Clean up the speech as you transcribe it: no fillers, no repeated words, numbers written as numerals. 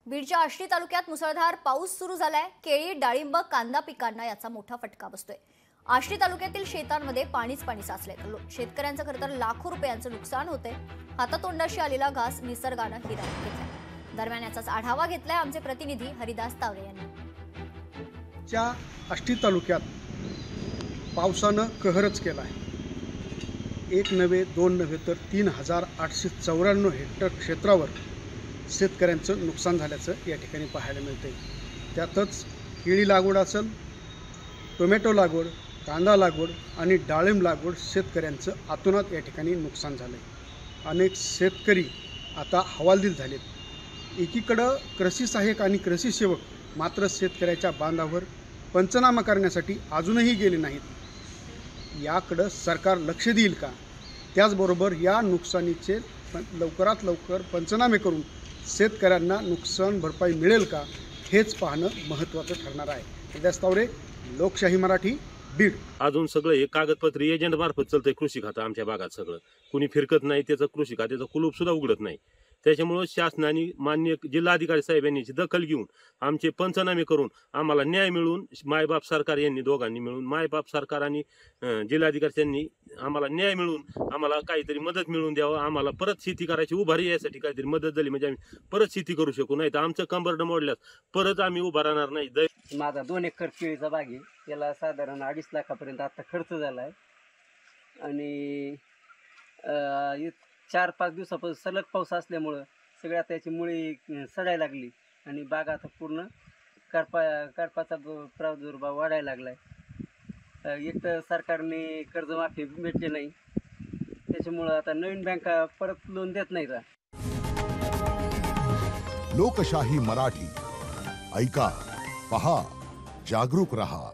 बीडच्या आष्टी तालुक्यात मुसळधार पाऊस सुरू झालाय। केळी, डाळिंब, कांदा पिकांना याचा मोठा फटका बसतोय। आष्टी तालुक्यातील शेतांमध्ये पाणी साचलंय। शेतकऱ्यांचं खरं तर लाखो रुपयांचं नुकसान होतंय। हातातोंडाशी आलेला घास निसर्गानं हिरावून घेतलाय। दरम्यान याचाच आढावा घेतलाय आमचे प्रतिनिधी हरिदास तावरे यांनी। च्या आष्टी तालुक्यात पावसानं कहरच केलाय। एक नव्हे दोन नव्हे तर 3894 हेक्टर क्षेत्रावर शेतकऱ्यांचं नुकसान झाल्याचं या ठिकाणी पाहायला मिळते। त्यातच केळी लागवड असेल, टोमॅटो लागवड, कांदा लागवड आणि डाळिंब लागवड शेतकऱ्यांचं आतोनात या ठिकाणी नुकसान झालं आहे। अनेक शेतकरी आता हवालदिल झालेत। एकीकडं कृषी सहाय्यक आणि कृषी सेवक मात्र शेतकऱ्याच्या बांधावर पंचनामा करण्यासाठी अजूनही गेले नाहीत। याकडं सरकार लक्ष देईल का? त्याचबरोबर या नुकसानीचे लवकरात लवकर पंचनामे करून शेतकऱ्यांना नुकसान भरपाई मिळेल का, हेच पाहणं महत्त्वाचं ठरणार आहे। हरिदास तावरे, लोकशाही मराठी, बीड। अजून सगळं हे कागदपत्र एजंट मार्फत चालतंय। कृषी खातं आमच्या भागात सगळं कुणी फिरकत नाही, त्याचं कृषी खात्याचं कुलूप सुद्धा उघडत नाही। त्याच्यामुळे शासनाने माननीय जिल्हाधिकारी साहेबांनी दखल घेऊन आमचे पंचनामे करून आम्हाला न्याय मिळवून, मायबाप सरकार यांनी दोघांनी मिळून, मायबाप सरकार आणि जिल्हाधिकारी यांनी आम्हाला न्याय मिळवून आम्हाला काहीतरी मदत मिळवून द्यावं। आम्हाला परत शेती करायची उभारी यासाठी काहीतरी मदत झाली म्हणजे आम्ही परत शेती करू शकू, नाही तर आमचं कंबरडं मोडल्यास परत आम्ही उभा राहणार नाही। माझा 2 एकर केळीचा बाग आहे, त्याला साधारण 2.5 लाखापर्यंत आता खर्च झाला आहे आणि 4-5 दिवसापासून सलग पाऊस असल्यामुळं सगळ्या त्याची मुळी सडायला लागली आणि बाग आता पूर्ण करपाचा प्रादुर्भाव वाढायला लागला आहे। एक तर सरकारने कर्जमाफी भेटली नाही, त्याच्यामुळं आता नवीन बँका परत लोन देत नाहीत। लोकशाही मराठी, ऐका, पहा, जागरूक रहा।